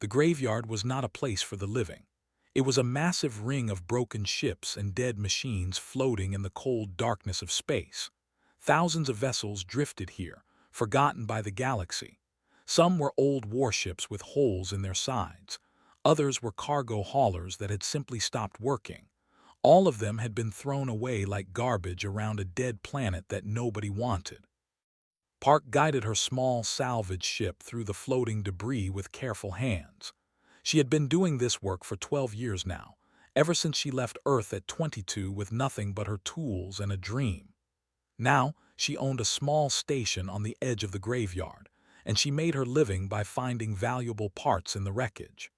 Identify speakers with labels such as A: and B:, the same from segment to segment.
A: The graveyard was not a place for the living. It was a massive ring of broken ships and dead machines floating in the cold darkness of space. Thousands of vessels drifted here, forgotten by the galaxy. Some were old warships with holes in their sides. Others were cargo haulers that had simply stopped working. All of them had been thrown away like garbage around a dead planet that nobody wanted. Park guided her small salvage ship through the floating debris with careful hands. She had been doing this work for 12 years now, ever since she left Earth at 22 with nothing but her tools and a dream. Now, she owned a small station on the edge of the graveyard, and she made her living by finding valuable parts in the wreckage.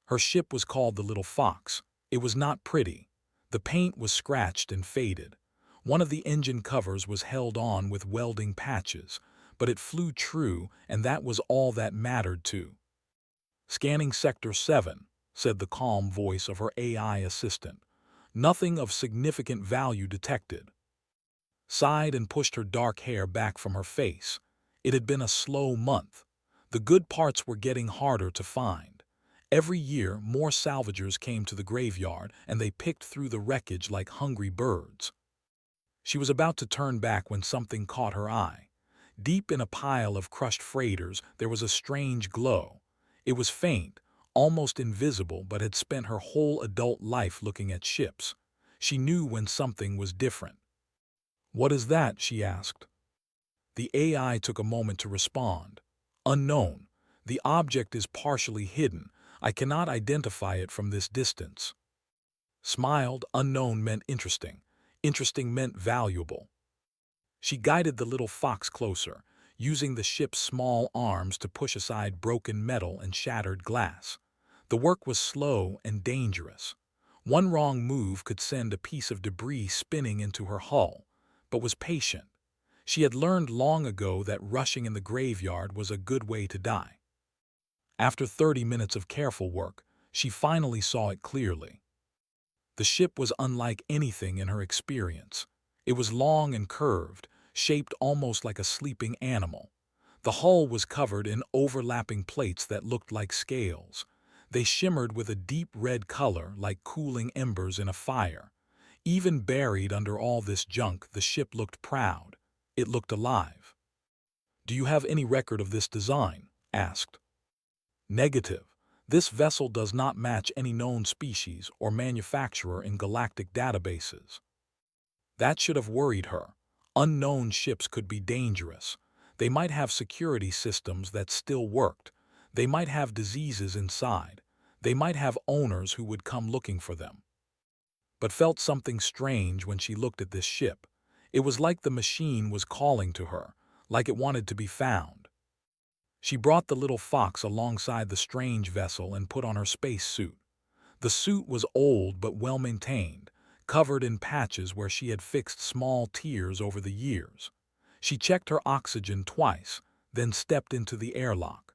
A: Her ship was called the Little Fox. It was not pretty. The paint was scratched and faded. One of the engine covers was held on with welding patches, but it flew true, and that was all that mattered too. "Scanning Sector 7, said the calm voice of her AI assistant. "Nothing of significant value detected." Sighed and pushed her dark hair back from her face. It had been a slow month. The good parts were getting harder to find. Every year, more salvagers came to the graveyard, and they picked through the wreckage like hungry birds. She was about to turn back when something caught her eye. Deep in a pile of crushed freighters, there was a strange glow. It was faint, almost invisible, but had spent her whole adult life looking at ships. She knew when something was different. "What is that?" she asked. The AI took a moment to respond. "Unknown. The object is partially hidden. I cannot identify it from this distance." Smiled. Unknown meant interesting. Interesting meant valuable. She guided the little fox closer, using the ship's small arms to push aside broken metal and shattered glass. The work was slow and dangerous. One wrong move could send a piece of debris spinning into her hull, but was patient. She had learned long ago that rushing in the graveyard was a good way to die. After 30 minutes of careful work, she finally saw it clearly. The ship was unlike anything in her experience. It was long and curved, shaped almost like a sleeping animal. The hull was covered in overlapping plates that looked like scales. They shimmered with a deep red color like cooling embers in a fire. Even buried under all this junk, the ship looked proud. It looked alive. "Do you have any record of this design?" asked. "Negative. This vessel does not match any known species or manufacturer in galactic databases." That should have worried her. Unknown ships could be dangerous. They might have security systems that still worked. They might have diseases inside. They might have owners who would come looking for them. But felt something strange when she looked at this ship. It was like the machine was calling to her, like it wanted to be found. She brought the little fox alongside the strange vessel and put on her space suit. The suit was old but well-maintained, covered in patches where she had fixed small tears over the years. She checked her oxygen twice, then stepped into the airlock.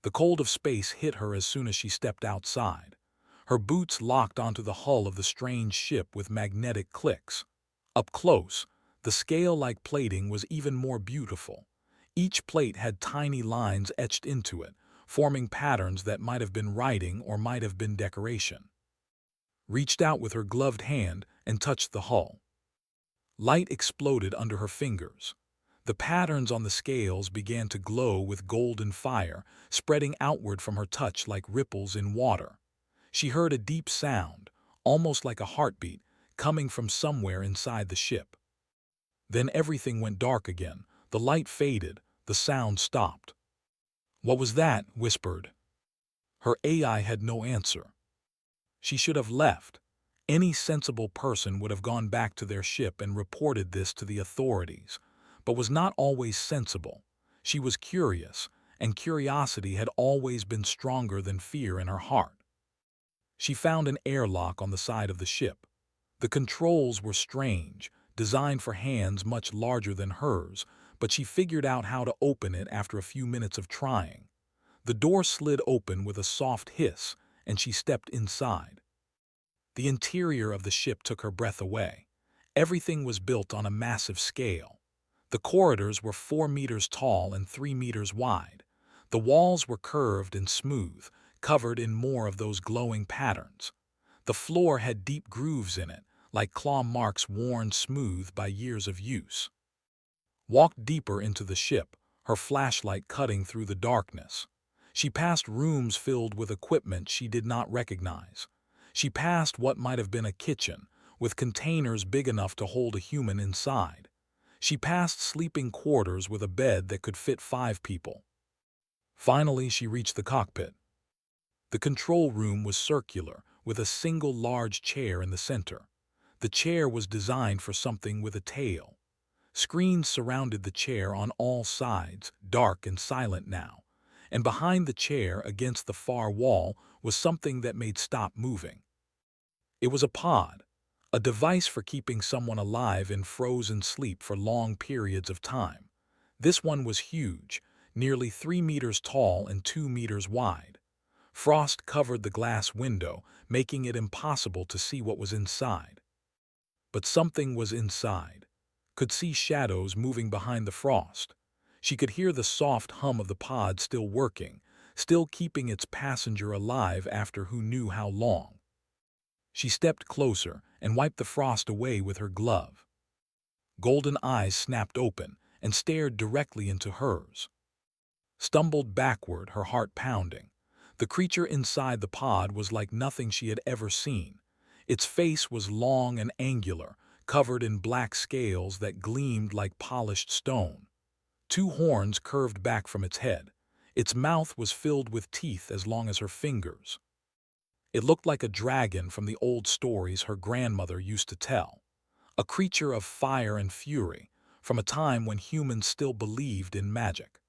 A: The cold of space hit her as soon as she stepped outside. Her boots locked onto the hull of the strange ship with magnetic clicks. Up close, the scale-like plating was even more beautiful. Each plate had tiny lines etched into it, forming patterns that might have been writing or might have been decoration. Reached out with her gloved hand and touched the hull. Light exploded under her fingers. The patterns on the scales began to glow with golden fire, spreading outward from her touch like ripples in water. She heard a deep sound, almost like a heartbeat, coming from somewhere inside the ship. Then everything went dark again. The light faded. The sound stopped. "What was that?" whispered. Her AI had no answer. She should have left. Any sensible person would have gone back to their ship and reported this to the authorities, but was not always sensible. She was curious, and curiosity had always been stronger than fear in her heart. She found an airlock on the side of the ship. The controls were strange, designed for hands much larger than hers, but she figured out how to open it after a few minutes of trying. The door slid open with a soft hiss, and she stepped inside. The interior of the ship took her breath away. Everything was built on a massive scale. The corridors were 4 meters tall and 3 meters wide. The walls were curved and smooth, covered in more of those glowing patterns. The floor had deep grooves in it, like claw marks worn smooth by years of use. Walked deeper into the ship, her flashlight cutting through the darkness. She passed rooms filled with equipment she did not recognize. She passed what might have been a kitchen, with containers big enough to hold a human inside. She passed sleeping quarters with a bed that could fit 5 people. Finally, she reached the cockpit. The control room was circular, with a single large chair in the center. The chair was designed for something with a tail. Screens surrounded the chair on all sides, dark and silent now, and behind the chair, against the far wall, was something that made stop moving. It was a pod, a device for keeping someone alive in frozen sleep for long periods of time. This one was huge, nearly 3 meters tall and 2 meters wide. Frost covered the glass window, making it impossible to see what was inside. But something was inside. Could see shadows moving behind the frost. She could hear the soft hum of the pod still working, still keeping its passenger alive after who knew how long. She stepped closer and wiped the frost away with her glove. Golden eyes snapped open and stared directly into hers. Stumbled backward, her heart pounding. The creature inside the pod was like nothing she had ever seen. Its face was long and angular, covered in black scales that gleamed like polished stone. 2 horns curved back from its head. Its mouth was filled with teeth as long as her fingers. It looked like a dragon from the old stories her grandmother used to tell. A creature of fire and fury, from a time when humans still believed in magic.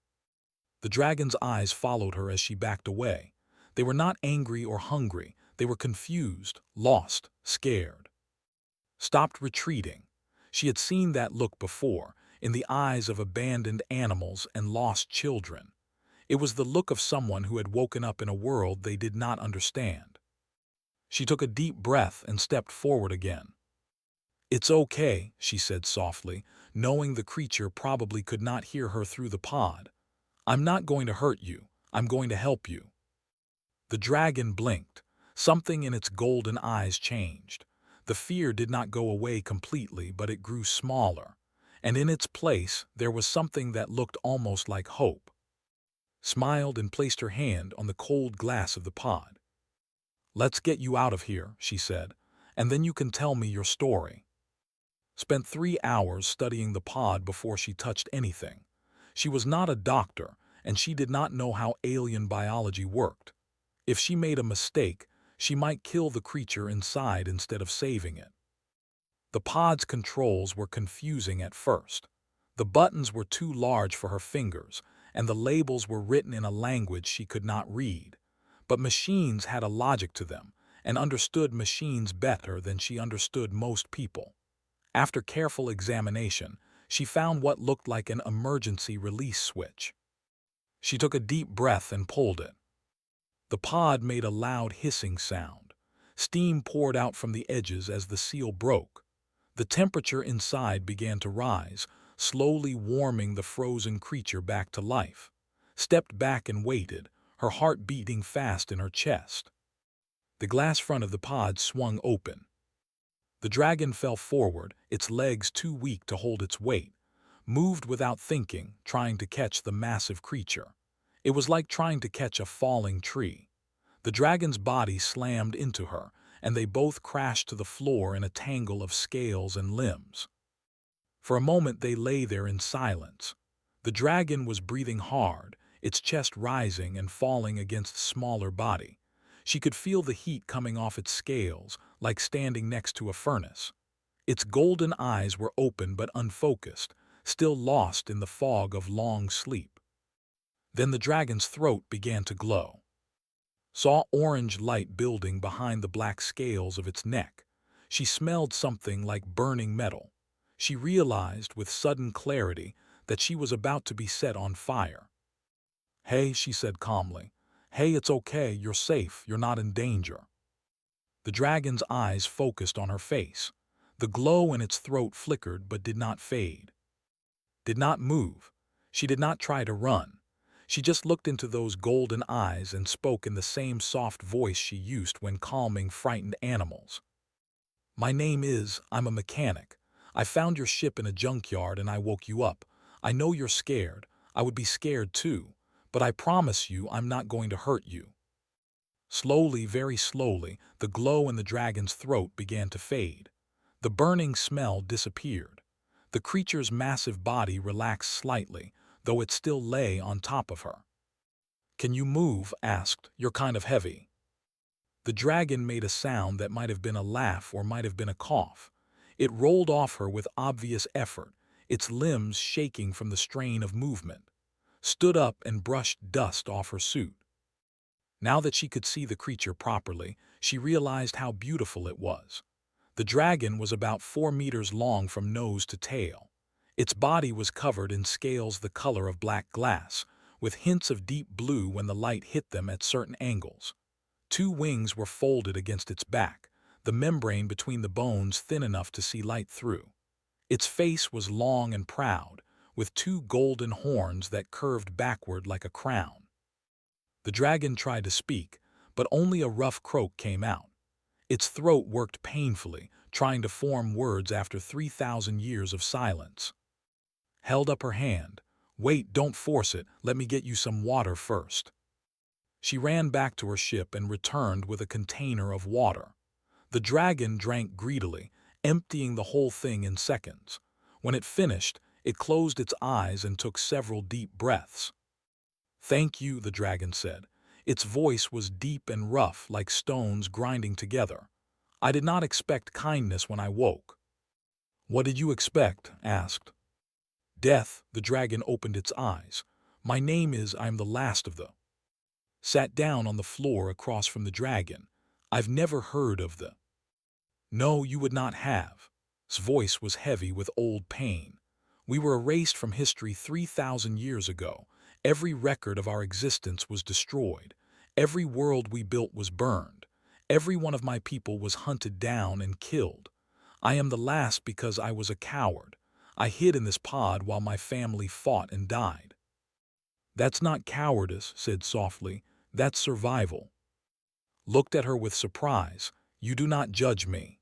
A: The dragon's eyes followed her as she backed away. They were not angry or hungry. They were confused, lost, scared. Stopped retreating. She had seen that look before, in the eyes of abandoned animals and lost children. It was the look of someone who had woken up in a world they did not understand. She took a deep breath and stepped forward again. "It's okay," she said softly, knowing the creature probably could not hear her through the pod. "I'm not going to hurt you. I'm going to help you." The dragon blinked. Something in its golden eyes changed. The fear did not go away completely, but it grew smaller. And in its place, there was something that looked almost like hope. Smiled and placed her hand on the cold glass of the pod. "Let's get you out of here," she said, "and then you can tell me your story." Spent 3 hours studying the pod before she touched anything. She was not a doctor, and she did not know how alien biology worked. If she made a mistake, she might kill the creature inside instead of saving it. The pod's controls were confusing at first. The buttons were too large for her fingers, and the labels were written in a language she could not read. But machines had a logic to them, and understood machines better than she understood most people. After careful examination, she found what looked like an emergency release switch. She took a deep breath and pulled it. The pod made a loud hissing sound. Steam poured out from the edges as the seal broke. The temperature inside began to rise, slowly warming the frozen creature back to life. Stepped back and waited, her heart beating fast in her chest. The glass front of the pod swung open. The dragon fell forward, its legs too weak to hold its weight, moved without thinking, trying to catch the massive creature. It was like trying to catch a falling tree. The dragon's body slammed into her, and they both crashed to the floor in a tangle of scales and limbs. For a moment they lay there in silence. The dragon was breathing hard, its chest rising and falling against the smaller body. She could feel the heat coming off its scales, like standing next to a furnace. Its golden eyes were open but unfocused, still lost in the fog of long sleep. Then the dragon's throat began to glow. Saw orange light building behind the black scales of its neck. She smelled something like burning metal. She realized with sudden clarity that she was about to be set on fire. "Hey," she said calmly. "Hey, it's okay, you're safe, you're not in danger." The dragon's eyes focused on her face. The glow in its throat flickered but did not fade. Did not move. She did not try to run. She just looked into those golden eyes and spoke in the same soft voice she used when calming frightened animals. "My name is, I'm a mechanic. I found your ship in a junkyard and I woke you up. I know you're scared. I would be scared too. But I promise you I'm not going to hurt you." Slowly, very slowly, the glow in the dragon's throat began to fade. The burning smell disappeared. The creature's massive body relaxed slightly, though it still lay on top of her. "Can you move?" asked. "You're kind of heavy." The dragon made a sound that might have been a laugh or might have been a cough. It rolled off her with obvious effort, its limbs shaking from the strain of movement, stood up and brushed dust off her suit. Now that she could see the creature properly, she realized how beautiful it was. The dragon was about 4 meters long from nose to tail. Its body was covered in scales the color of black glass, with hints of deep blue when the light hit them at certain angles. 2 wings were folded against its back, the membrane between the bones thin enough to see light through. Its face was long and proud, with 2 golden horns that curved backward like a crown. The dragon tried to speak, but only a rough croak came out. Its throat worked painfully, trying to form words after 3,000 years of silence. Held up her hand. "Wait, don't force it. Let me get you some water first." She ran back to her ship and returned with a container of water. The dragon drank greedily, emptying the whole thing in seconds. When it finished, it closed its eyes and took several deep breaths. "Thank you," the dragon said. Its voice was deep and rough like stones grinding together. "I did not expect kindness when I woke." "What did you expect?" asked. "Death." The dragon opened its eyes. "My name is, I am the last of the—" Sat down on the floor across from the dragon. "I've never heard of the—" "No, you would not have." His voice was heavy with old pain. "We were erased from history 3,000 years ago. Every record of our existence was destroyed. Every world we built was burned. Every one of my people was hunted down and killed. I am the last because I was a coward. I hid in this pod while my family fought and died." "That's not cowardice," said softly. "That's survival." Looked at her with surprise. "You do not judge me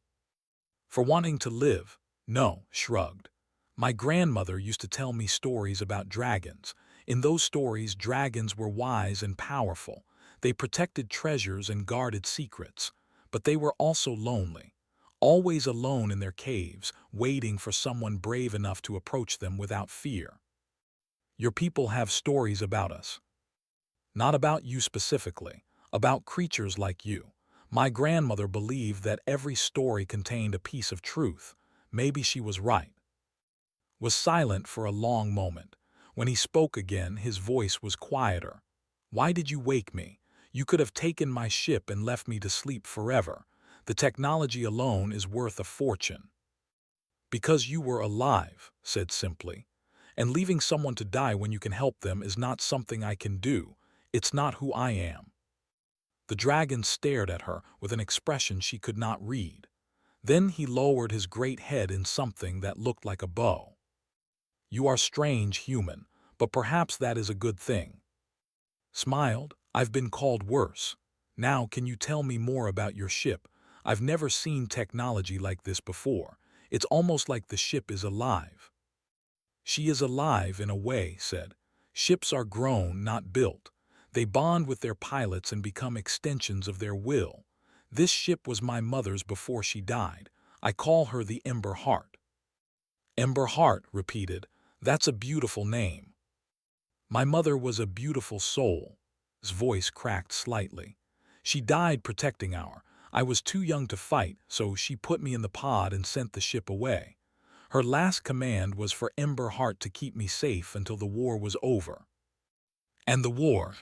A: for wanting to live." "No," shrugged. "My grandmother used to tell me stories about dragons. In those stories, dragons were wise and powerful. They protected treasures and guarded secrets. But they were also lonely. Always alone in their caves, waiting for someone brave enough to approach them without fear. Your people have stories about us. Not about you specifically, about creatures like you. My grandmother believed that every story contained a piece of truth. Maybe she was right." Was silent for a long moment. When he spoke again, his voice was quieter. "Why did you wake me? You could have taken my ship and left me to sleep forever. The technology alone is worth a fortune." "Because you were alive," said simply. "And leaving someone to die when you can help them is not something I can do. It's not who I am." The dragon stared at her with an expression she could not read. Then he lowered his great head in something that looked like a bow. "You are strange, human, but perhaps that is a good thing." Smiled. "I've been called worse. Now can you tell me more about your ship? I've never seen technology like this before. It's almost like the ship is alive." "She is alive in a way," said. "Ships are grown, not built. They bond with their pilots and become extensions of their will. This ship was my mother's before she died. I call her the Ember Heart." "Ember Heart," repeated. "That's a beautiful name." "My mother was a beautiful soul." His voice cracked slightly. "She died protecting I was too young to fight, so she put me in the pod and sent the ship away. Her last command was for Ember Heart to keep me safe until the war was over." "And the war?"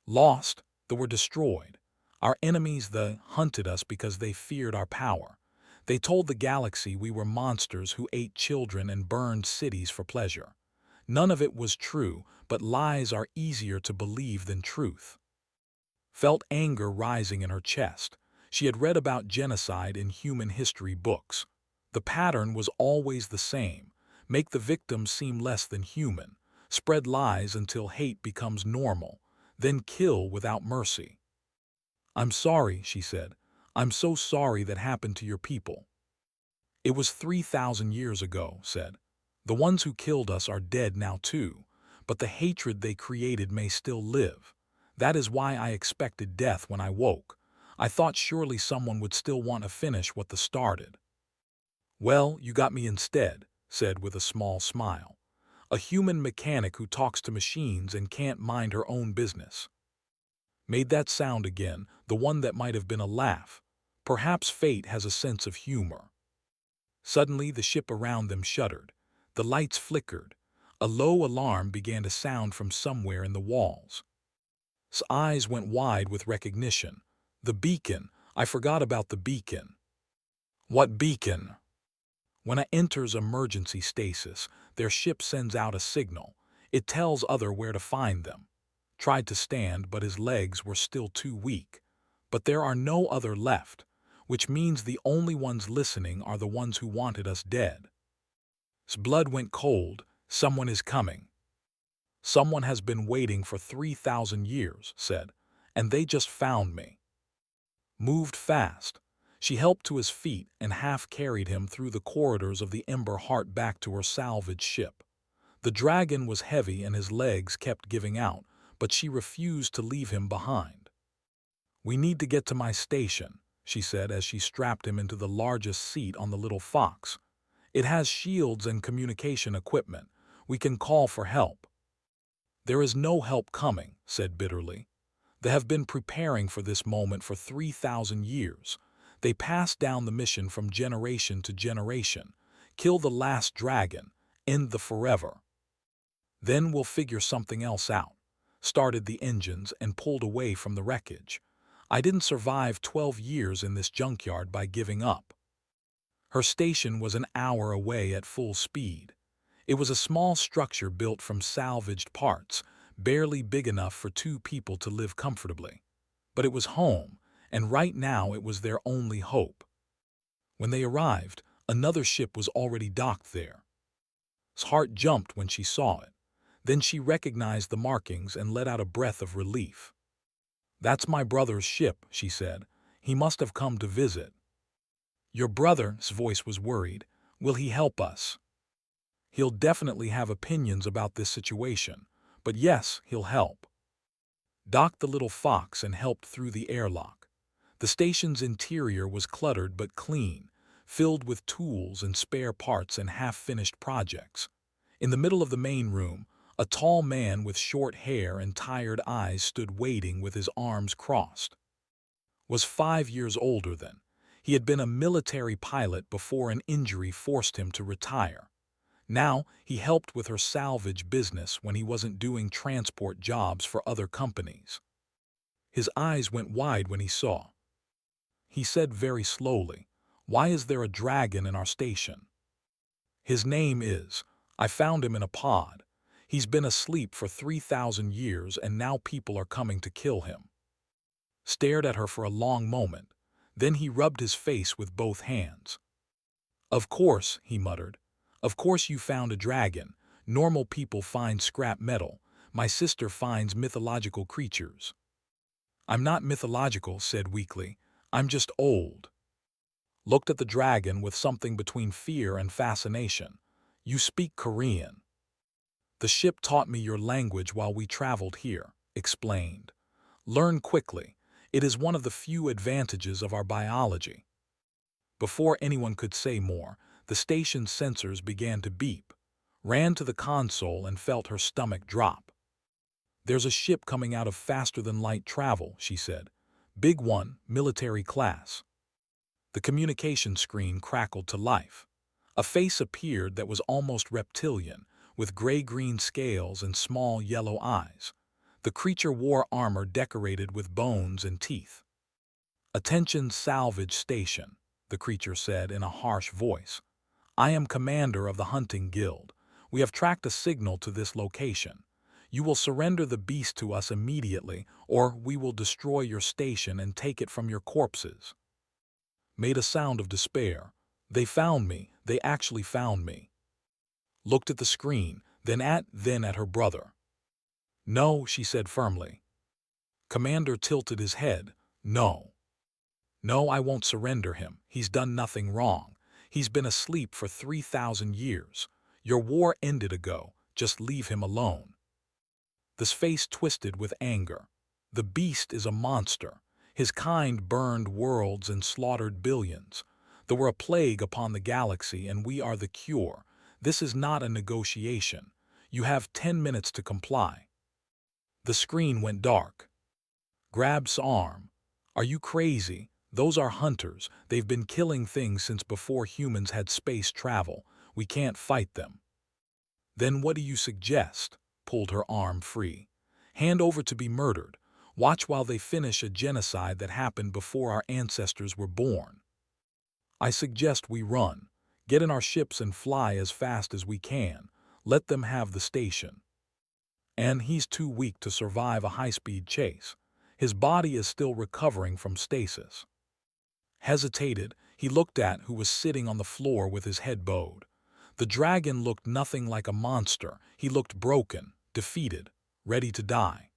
A: "Lost. They were destroyed. Our enemies hunted us because they feared our power. They told the galaxy we were monsters who ate children and burned cities for pleasure. None of it was true, but lies are easier to believe than truth." Felt anger rising in her chest. She had read about genocide in human history books. The pattern was always the same: make the victim seem less than human, spread lies until hate becomes normal, then kill without mercy. "I'm sorry," she said. "I'm so sorry that happened to your people." "It was 3,000 years ago," said. "The ones who killed us are dead now too, but the hatred they created may still live. That is why I expected death when I woke. I thought surely someone would still want to finish what they started." "Well, you got me instead," said with a small smile. "A human mechanic who talks to machines and can't mind her own business." Made that sound again, the one that might have been a laugh. Perhaps fate has a sense of humor. Suddenly the ship around them shuddered. The lights flickered. A low alarm began to sound from somewhere in the walls. His eyes went wide with recognition. "The beacon! I forgot about the beacon." "What beacon?" "When it enters emergency stasis, their ship sends out a signal. It tells other where to find them." Tried to stand, but his legs were still too weak. "But there are no other left, which means the only ones listening are the ones who wanted us dead." His blood went cold. "Someone is coming." "Someone has been waiting for 3,000 years, said, "and they just found me." Moved fast. She helped to his feet and half carried him through the corridors of the Ember Heart back to her salvage ship. The dragon was heavy and his legs kept giving out, but she refused to leave him behind. "We need to get to my station," she said as she strapped him into the largest seat on the little Fox. "It has shields and communication equipment. We can call for help." "There is no help coming," said bitterly. "They have been preparing for this moment for 3,000 years. They pass down the mission from generation to generation. Kill the last dragon, end the forever. Then we'll figure something else out." Started the engines and pulled away from the wreckage. "I didn't survive 12 years in this junkyard by giving up." Her station was an hour away at full speed. It was a small structure built from salvaged parts, barely big enough for two people to live comfortably. But it was home, and right now it was their only hope. When they arrived, another ship was already docked there. His heart jumped when she saw it. Then she recognized the markings and let out a breath of relief. "That's my brother's ship," she said. "He must have come to visit." "Your brother's voice was worried. Will he help us?" "He'll definitely have opinions about this situation, but yes, he'll help." Docked the little Fox and helped through the airlock. The station's interior was cluttered but clean, filled with tools and spare parts and half-finished projects. In the middle of the main room, a tall man with short hair and tired eyes stood waiting with his arms crossed. Was 5 years older than. He had been a military pilot before an injury forced him to retire. Now he helped with her salvage business when he wasn't doing transport jobs for other companies. His eyes went wide when he saw. He said very slowly, "Why is there a dragon in our station?" "His name is. I found him in a pod. He's been asleep for 3,000 years and now people are coming to kill him." Stared at her for a long moment. Then he rubbed his face with both hands. "Of course," he muttered. "Of course you found a dragon. Normal people find scrap metal. My sister finds mythological creatures." "I'm not mythological," said weakly. "I'm just old." Looked at the dragon with something between fear and fascination. "You speak Korean." "The ship taught me your language while we traveled here," explained. "Learn quickly. It is one of the few advantages of our biology." Before anyone could say more, the station's sensors began to beep. Ran to the console and felt her stomach drop. "There's a ship coming out of faster-than-light travel," she said. "Big one, military class." The communication screen crackled to life. A face appeared that was almost reptilian, with gray-green scales and small yellow eyes. The creature wore armor decorated with bones and teeth. "Attention salvage station," the creature said in a harsh voice. "I am commander of the hunting guild. We have tracked a signal to this location. You will surrender the beast to us immediately, or we will destroy your station and take it from your corpses." Made a sound of despair. "They found me. They actually found me." Looked at the screen. then at her brother. "No," she said firmly. Commander tilted his head. "No. No, I won't surrender him. He's done nothing wrong. He's been asleep for 3,000 years. Your war ended ago. Just leave him alone." His face twisted with anger. The beast is a monster. His kind burned worlds and slaughtered billions. They were a plague upon the galaxy, and we are the cure. This is not a negotiation. You have 10 minutes to comply. The screen went dark. Grab's arm. "Are you crazy? Those are hunters. They've been killing things since before humans had space travel. We can't fight them." "Then what do you suggest?" Pulled her arm free. "Hand over to be murdered. Watch while they finish a genocide that happened before our ancestors were born." "I suggest we run. Get in our ships and fly as fast as we can. Let them have the station." "And he's too weak to survive a high-speed chase. His body is still recovering from stasis." Hesitated, he looked at who was sitting on the floor with his head bowed. The dragon looked nothing like a monster. He looked broken, defeated, ready to die.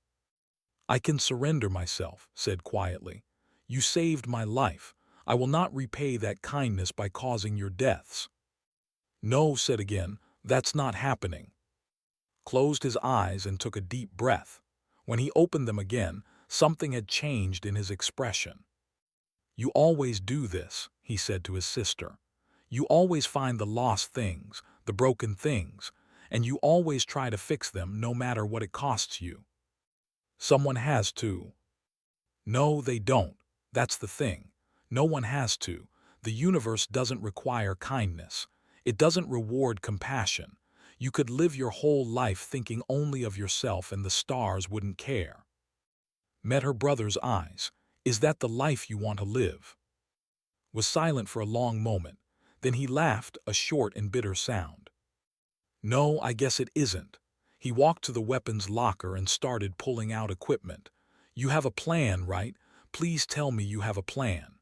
A: "I can surrender myself," said quietly. "You saved my life. I will not repay that kindness by causing your deaths." "No," said again, "that's not happening." Closed his eyes and took a deep breath. When he opened them again, something had changed in his expression. "You always do this," he said to his sister. "You always find the lost things, the broken things, and you always try to fix them no matter what it costs you." "Someone has to." "No, they don't. That's the thing. No one has to. The universe doesn't require kindness. It doesn't reward compassion. You could live your whole life thinking only of yourself and the stars wouldn't care." Met her brother's eyes. "Is that the life you want to live?" Was silent for a long moment. Then he laughed, a short and bitter sound. "No, I guess it isn't." He walked to the weapons locker and started pulling out equipment. "You have a plan, right? Please tell me you have a plan."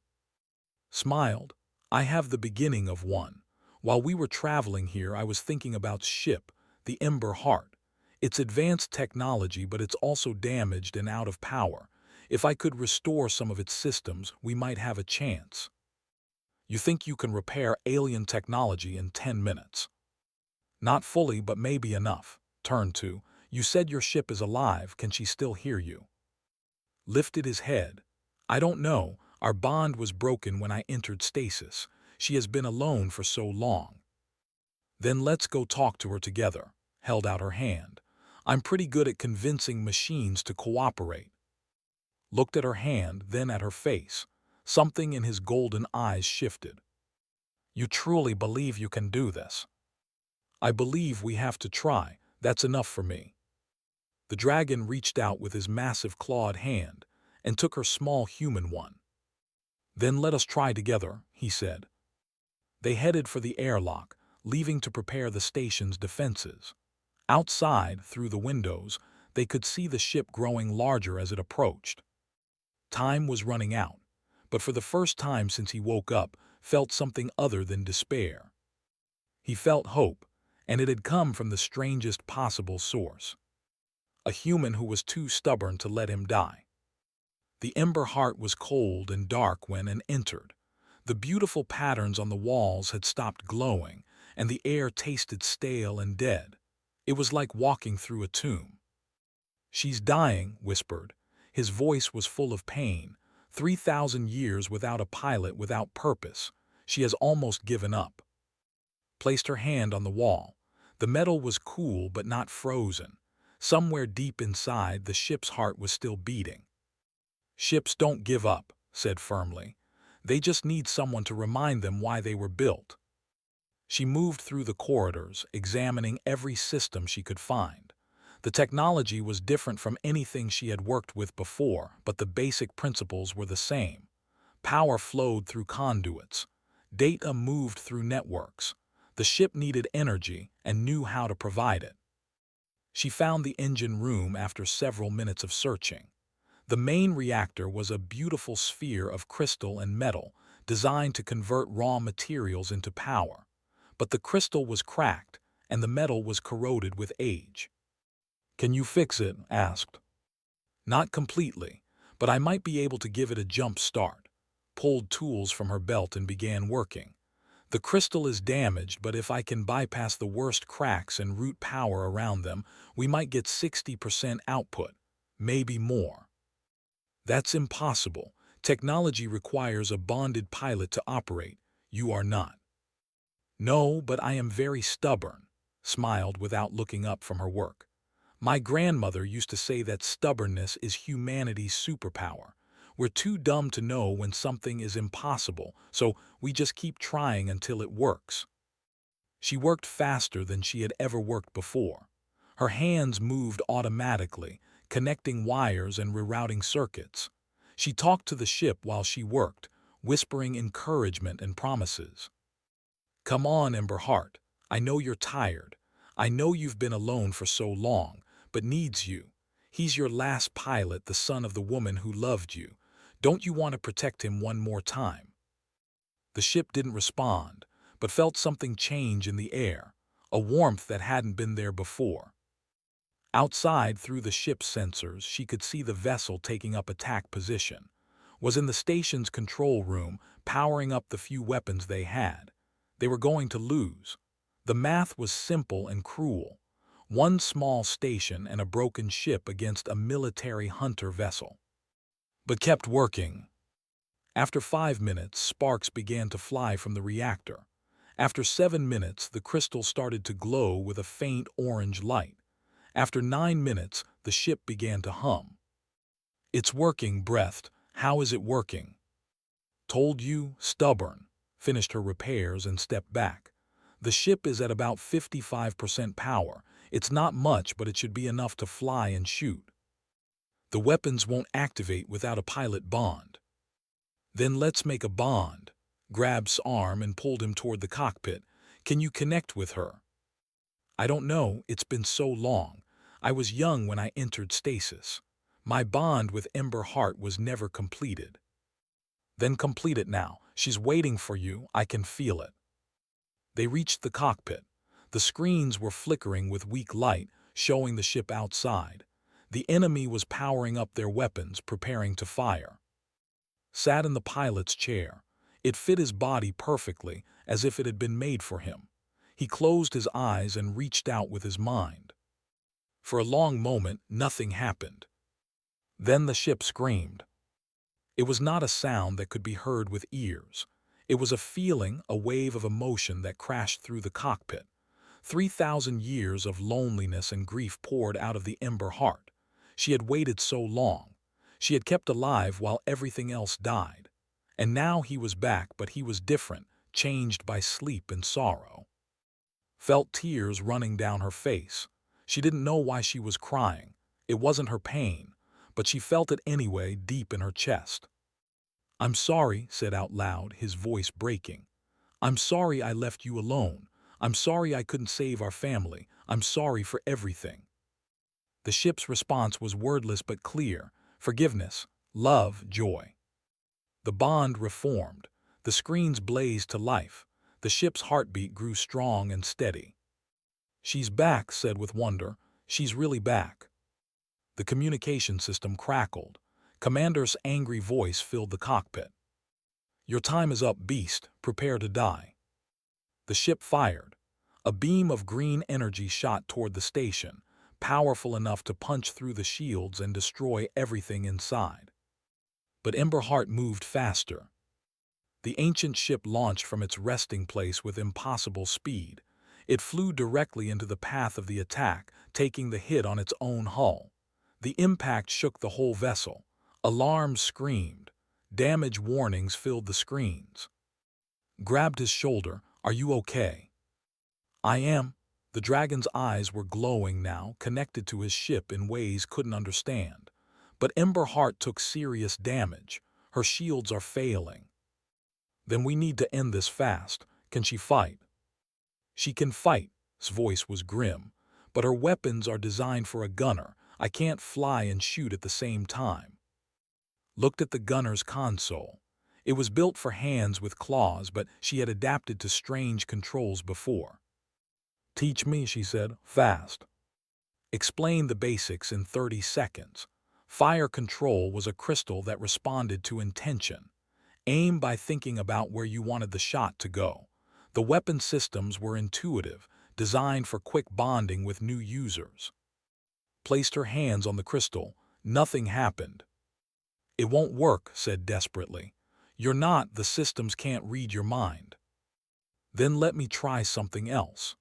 A: Smiled. "I have the beginning of one. While we were traveling here, I was thinking about ship, the Ember Heart. It's advanced technology, but it's also damaged and out of power. If I could restore some of its systems, we might have a chance." "You think you can repair alien technology in 10 minutes?" "Not fully, but maybe enough." Turn to, "You said your ship is alive. Can she still hear you?" Lifted his head. "I don't know. Our bond was broken when I entered stasis. She has been alone for so long." "Then let's go talk to her together." Held out her hand. "I'm pretty good at convincing machines to cooperate." Looked at her hand, then at her face. Something in his golden eyes shifted. "You truly believe you can do this?" "I believe we have to try. That's enough for me." The dragon reached out with his massive clawed hand and took her small human one. "Then let us try together," he said. They headed for the airlock, leaving to prepare the station's defenses. Outside, through the windows, they could see the ship growing larger as it approached. Time was running out, but for the first time since he woke up, felt something other than despair. He felt hope, and it had come from the strangest possible source. A human who was too stubborn to let him die. The Ember Heart was cold and dark when Anne entered. The beautiful patterns on the walls had stopped glowing, and the air tasted stale and dead. It was like walking through a tomb. "She's dying," whispered. His voice was full of pain. 3,000 years without a pilot, without purpose. She has almost given up. Placed her hand on the wall. The metal was cool but not frozen. Somewhere deep inside, the ship's heart was still beating. "Ships don't give up," said firmly. "They just need someone to remind them why they were built." She moved through the corridors, examining every system she could find. The technology was different from anything she had worked with before, but the basic principles were the same. Power flowed through conduits. Data moved through networks. The ship needed energy and knew how to provide it. She found the engine room after several minutes of searching. The main reactor was a beautiful sphere of crystal and metal, designed to convert raw materials into power. But the crystal was cracked, and the metal was corroded with age. "Can you fix it?" asked. "Not completely, but I might be able to give it a jump start." Pulled tools from her belt and began working. "The crystal is damaged, but if I can bypass the worst cracks and route power around them, we might get 60% output, maybe more." "That's impossible. Technology requires a bonded pilot to operate. You are not." "No, but I am very stubborn," smiled without looking up from her work. "My grandmother used to say that stubbornness is humanity's superpower. We're too dumb to know when something is impossible, so we just keep trying until it works." She worked faster than she had ever worked before. Her hands moved automatically, connecting wires and rerouting circuits. She talked to the ship while she worked, whispering encouragement and promises. "Come on, Emberheart. I know you're tired. I know you've been alone for so long, but needs you. He's your last pilot, the son of the woman who loved you. Don't you want to protect him one more time?" The ship didn't respond, but felt something change in the air, a warmth that hadn't been there before. Outside, through the ship's sensors, she could see the vessel taking up attack position. Was in the station's control room, powering up the few weapons they had. They were going to lose. The math was simple and cruel. One small station and a broken ship against a military hunter vessel. But kept working. After 5 minutes, sparks began to fly from the reactor. After 7 minutes, the crystal started to glow with a faint orange light. After 9 minutes, the ship began to hum. "It's working," breathed. "How is it working?" "Told you, stubborn." Finished her repairs and stepped back. "The ship is at about 55% power. It's not much, but it should be enough to fly and shoot. The weapons won't activate without a pilot bond." "Then let's make a bond." Grabbed arm and pulled him toward the cockpit. "Can you connect with her?" "I don't know. It's been so long. I was young when I entered stasis. My bond with Emberheart was never completed." "Then complete it now. She's waiting for you. I can feel it." They reached the cockpit. The screens were flickering with weak light, showing the ship outside. The enemy was powering up their weapons, preparing to fire. Sat in the pilot's chair. It fit his body perfectly, as if it had been made for him. He closed his eyes and reached out with his mind. For a long moment, nothing happened. Then the ship screamed. It was not a sound that could be heard with ears. It was a feeling, a wave of emotion that crashed through the cockpit. 3,000 years of loneliness and grief poured out of the Emberheart. She had waited so long. She had kept alive while everything else died. And now he was back, but he was different, changed by sleep and sorrow. Felt tears running down her face. She didn't know why she was crying. It wasn't her pain, but she felt it anyway, deep in her chest. "I'm sorry," said out loud, his voice breaking. "I'm sorry I left you alone. I'm sorry I couldn't save our family. I'm sorry for everything." The ship's response was wordless but clear: forgiveness, love, joy. The bond reformed. The screens blazed to life. The ship's heartbeat grew strong and steady. "She's back," said with wonder. "She's really back." The communication system crackled. Commander's angry voice filled the cockpit. "Your time is up, beast. Prepare to die." The ship fired. A beam of green energy shot toward the station, powerful enough to punch through the shields and destroy everything inside. But Emberheart moved faster. The ancient ship launched from its resting place with impossible speed. It flew directly into the path of the attack, taking the hit on its own hull. The impact shook the whole vessel. Alarms screamed. Damage warnings filled the screens. Grabbed his shoulder. "Are you okay?" "I am." The dragon's eyes were glowing now, connected to his ship in ways couldn't understand. But Emberheart took serious damage. Her shields are failing. "Then we need to end this fast. Can she fight?" "She can fight." His voice was grim. "But her weapons are designed for a gunner. I can't fly and shoot at the same time." Looked at the gunner's console. It was built for hands with claws, but she had adapted to strange controls before. Teach me, she said, fast. Explain the basics in 30 seconds. Fire control was a crystal that responded to intention. Aim by thinking about where you wanted the shot to go. The weapon systems were intuitive, designed for quick bonding with new users. Placed her hands on the crystal. Nothing happened. It won't work, said desperately. You're not, the systems can't read your mind. Then let me try something else.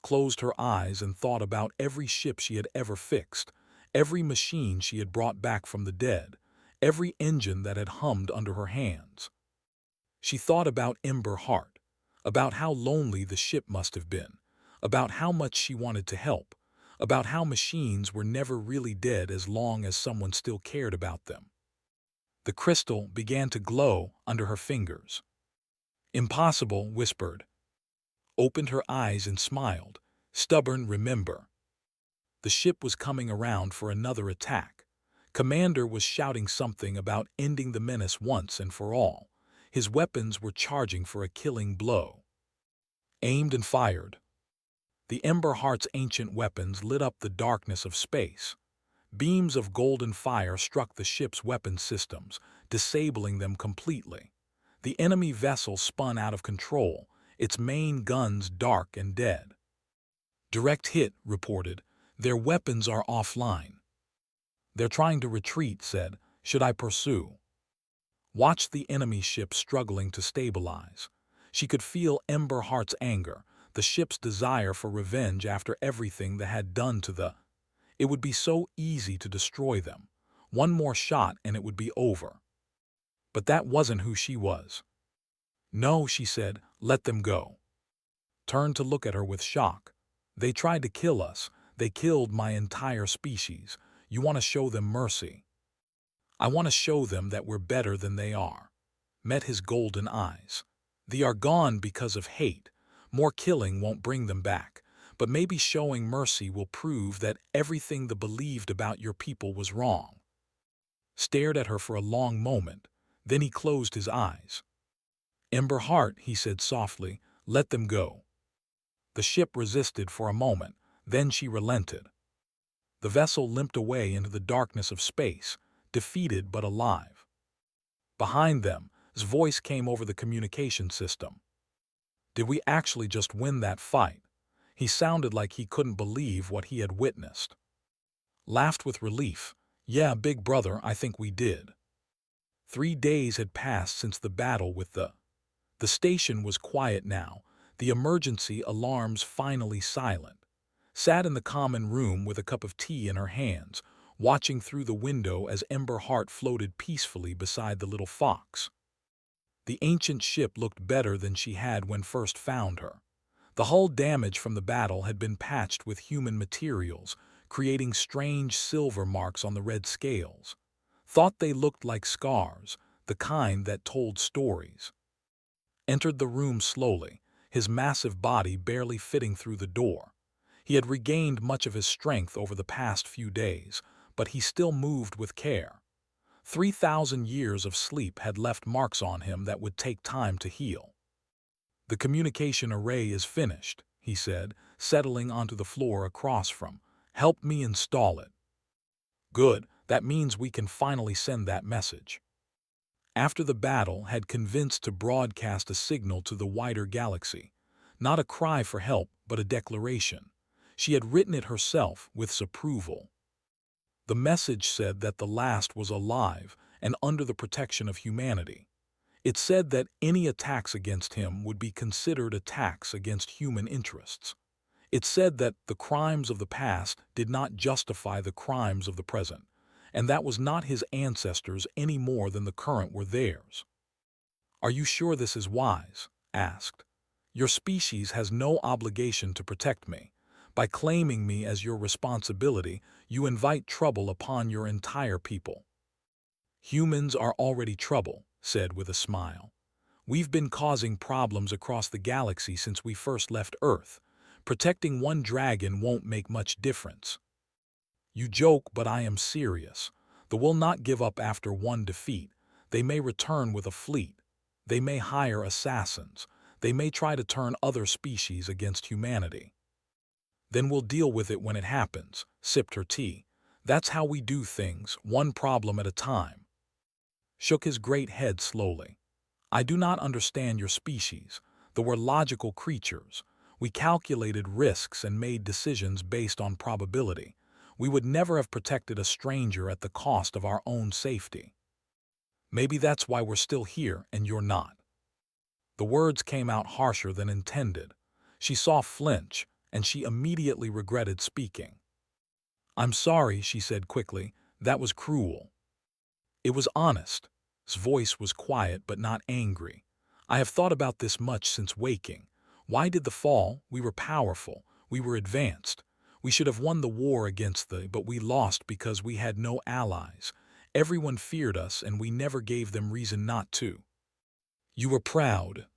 A: Closed her eyes and thought about every ship she had ever fixed, every machine she had brought back from the dead, every engine that had hummed under her hands. She thought about Ember Heart, about how lonely the ship must have been, about how much she wanted to help, about how machines were never really dead as long as someone still cared about them. The crystal began to glow under her fingers. Impossible, whispered. Opened her eyes and smiled. Stubborn, remember. The ship was coming around for another attack. Commander was shouting something about ending the menace once and for all. His weapons were charging for a killing blow. Aimed and fired. The Ember Heart's ancient weapons lit up the darkness of space. Beams of golden fire struck the ship's weapon systems, disabling them completely. The enemy vessel spun out of control, its main guns dark and dead. Direct hit, reported. Their weapons are offline. They're trying to retreat, said. Should I pursue? Watched the enemy ship struggling to stabilize. She could feel Ember Heart's anger, the ship's desire for revenge after everything they had done to the... It would be so easy to destroy them. One more shot and it would be over. But that wasn't who she was. No, she said, let them go. Turned to look at her with shock. They tried to kill us. They killed my entire species. You want to show them mercy. I want to show them that we're better than they are. Met his golden eyes. They are gone because of hate. More killing won't bring them back. But maybe showing mercy will prove that everything they believed about your people was wrong. Stared at her for a long moment. Then he closed his eyes. Ember Heart, he said softly, let them go. The ship resisted for a moment, then she relented. The vessel limped away into the darkness of space, defeated but alive. Behind them, his voice came over the communication system. Did we actually just win that fight? He sounded like he couldn't believe what he had witnessed. Laughed with relief. Yeah, big brother, I think we did. 3 days had passed since the battle with the... The station was quiet now, the emergency alarms finally silent. Sat in the common room with a cup of tea in her hands, watching through the window as Ember Heart floated peacefully beside the little fox. The ancient ship looked better than she had when first found her. The hull damage from the battle had been patched with human materials, creating strange silver marks on the red scales. Thought they looked like scars, the kind that told stories. Entered the room slowly, his massive body barely fitting through the door. He had regained much of his strength over the past few days, but he still moved with care. 3,000 years of sleep had left marks on him that would take time to heal. The communication array is finished, he said, settling onto the floor across from. Help me install it. Good, that means we can finally send that message. After the battle had convinced to broadcast a signal to the wider galaxy. Not a cry for help, but a declaration. She had written it herself with approval. The message said that the last was alive and under the protection of humanity. It said that any attacks against him would be considered attacks against human interests. It said that the crimes of the past did not justify the crimes of the present, and that was not his ancestors any more than the current were theirs. Are you sure this is wise? Asked. Your species has no obligation to protect me. By claiming me as your responsibility, you invite trouble upon your entire people. Humans are already trouble, said with a smile. We've been causing problems across the galaxy since we first left Earth. Protecting one dragon won't make much difference. You joke, but I am serious. They will not give up after one defeat. They may return with a fleet. They may hire assassins. They may try to turn other species against humanity. Then we'll deal with it when it happens, sipped her tea. That's how we do things, one problem at a time. Shook his great head slowly. I do not understand your species, though we're logical creatures. We calculated risks and made decisions based on probability. We would never have protected a stranger at the cost of our own safety. Maybe that's why we're still here and you're not. The words came out harsher than intended. She saw flinch, and she immediately regretted speaking. I'm sorry, she said quickly. That was cruel. It was honest. His voice was quiet but not angry. I have thought about this much since waking. Why did the fall? We were powerful. We were advanced. We should have won the war against but we lost because we had no allies. Everyone feared us and we never gave them reason not to. You were proud.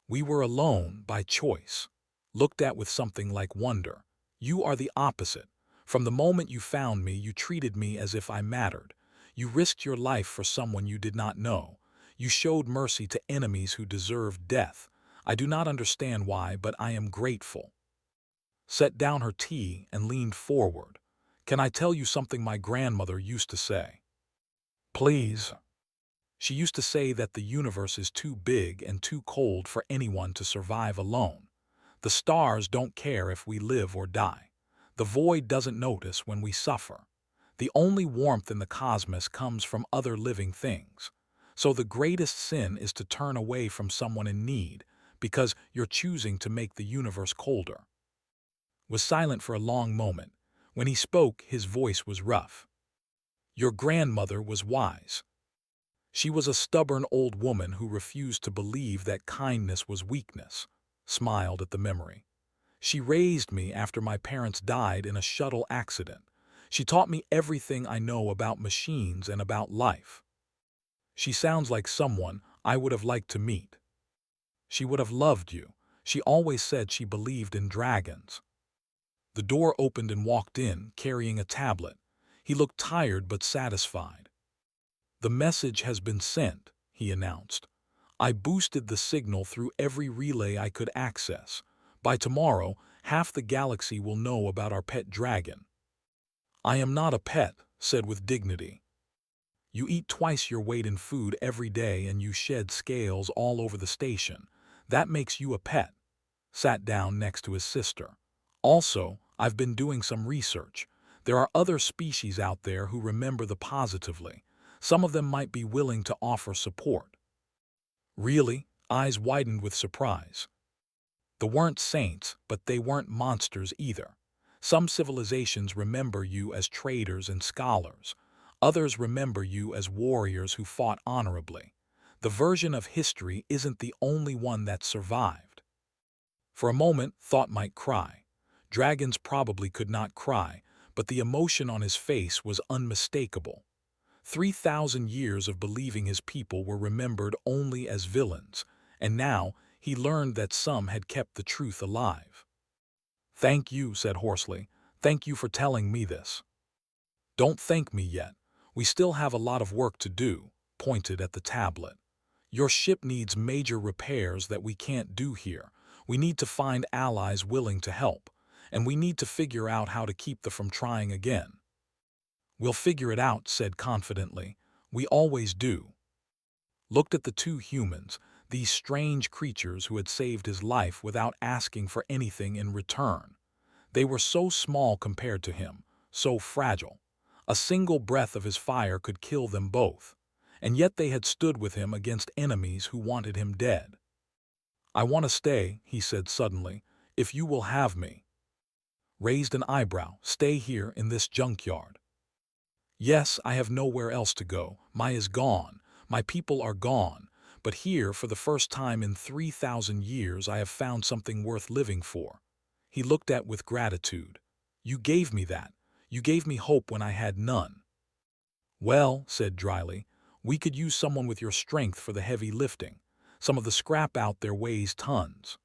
A: We were alone by choice. Looked at with something like wonder. You are the opposite. From the moment you found me, you treated me as if I mattered. You risked your life for someone you did not know. You showed mercy to enemies who deserved death. I do not understand why, but I am grateful. Set down her tea and leaned forward. Can I tell you something my grandmother used to say? Please. She used to say that the universe is too big and too cold for anyone to survive alone. The stars don't care if we live or die. The void doesn't notice when we suffer. The only warmth in the cosmos comes from other living things. So the greatest sin is to turn away from someone in need, because you're choosing to make the universe colder. Was silent for a long moment. When he spoke, his voice was rough. Your grandmother was wise. She was a stubborn old woman who refused to believe that kindness was weakness. Smiled at the memory. She raised me after my parents died in a shuttle accident. She taught me everything I know about machines and about life. She sounds like someone I would have liked to meet. She would have loved you. She always said she believed in dragons. The door opened and walked in, carrying a tablet. He looked tired but satisfied. The message has been sent, he announced. I boosted the signal through every relay I could access. By tomorrow, half the galaxy will know about our pet dragon. I am not a pet, said with dignity. You eat twice your weight in food every day and you shed scales all over the station. That makes you a pet. Sat down next to his sister. Also, I've been doing some research. There are other species out there who remember the positively. Some of them might be willing to offer support. Really? Eyes widened with surprise. They weren't saints, but they weren't monsters either. Some civilizations remember you as traders and scholars. Others remember you as warriors who fought honorably. The version of history isn't the only one that survived. For a moment, thought might cry. Dragons probably could not cry, but the emotion on his face was unmistakable. 3,000 years of believing his people were remembered only as villains, and now he learned that some had kept the truth alive. Thank you, said hoarsely. Thank you for telling me this. Don't thank me yet. We still have a lot of work to do, pointed at the tablet. Your ship needs major repairs that we can't do here. We need to find allies willing to help, and we need to figure out how to keep them from trying again. We'll figure it out, said confidently. We always do. Looked at the two humans, these strange creatures who had saved his life without asking for anything in return. They were so small compared to him, so fragile. A single breath of his fire could kill them both, and yet they had stood with him against enemies who wanted him dead. I want to stay, he said suddenly, if you will have me. Raised an eyebrow. Stay here in this junkyard. Yes, I have nowhere else to go. Mai is gone. My people are gone. But here, for the first time in 3,000 years, I have found something worth living for. He looked at with gratitude. You gave me that. You gave me hope when I had none. Well, said dryly, we could use someone with your strength for the heavy lifting. Some of the scrap out there weighs tons.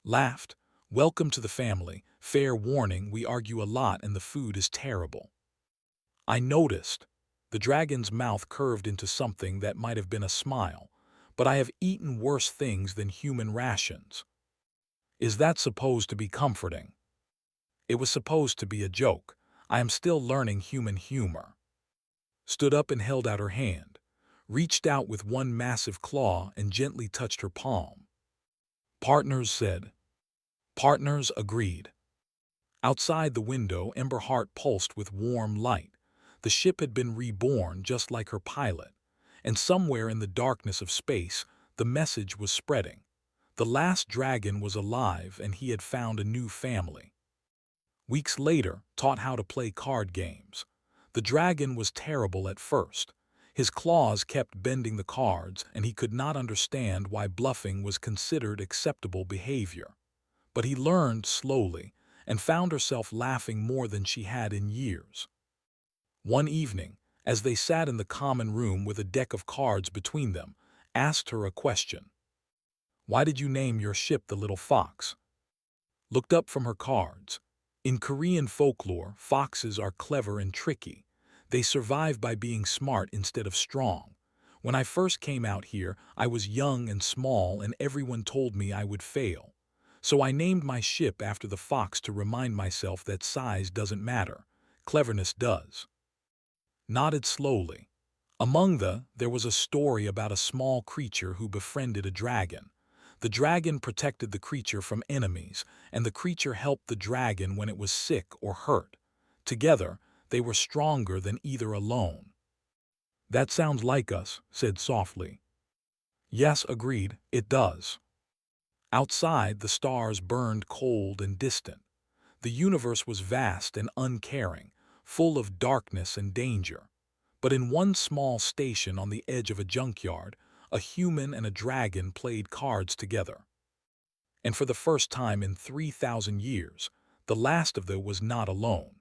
A: Laughed. Welcome to the family. Fair warning, we argue a lot and the food is terrible. I noticed. The dragon's mouth curved into something that might have been a smile, but I have eaten worse things than human rations. Is that supposed to be comforting? It was supposed to be a joke. I am still learning human humor. Stood up and held out her hand, reached out with one massive claw and gently touched her palm. Partners said. Partners agreed. Outside the window, Ember Heart pulsed with warm light. The ship had been reborn just like her pilot, and somewhere in the darkness of space, the message was spreading. The last dragon was alive and he had found a new family. Weeks later, taught how to play card games. The dragon was terrible at first. His claws kept bending the cards and he could not understand why bluffing was considered acceptable behavior. But he learned slowly and found herself laughing more than she had in years. One evening, as they sat in the common room with a deck of cards between them, asked her a question. Why did you name your ship the Little Fox? Looked up from her cards. In Korean folklore, foxes are clever and tricky. They survive by being smart instead of strong. When I first came out here, I was young and small and everyone told me I would fail. So I named my ship after the fox to remind myself that size doesn't matter. Cleverness does. Nodded slowly. There was a story about a small creature who befriended a dragon. The dragon protected the creature from enemies, and the creature helped the dragon when it was sick or hurt. Together, they were stronger than either alone. That sounds like us, said softly. Yes, agreed, it does. Outside, the stars burned cold and distant. The universe was vast and uncaring, full of darkness and danger. But in one small station on the edge of a junkyard, a human and a dragon played cards together. And for the first time in 3,000 years, the last of them was not alone.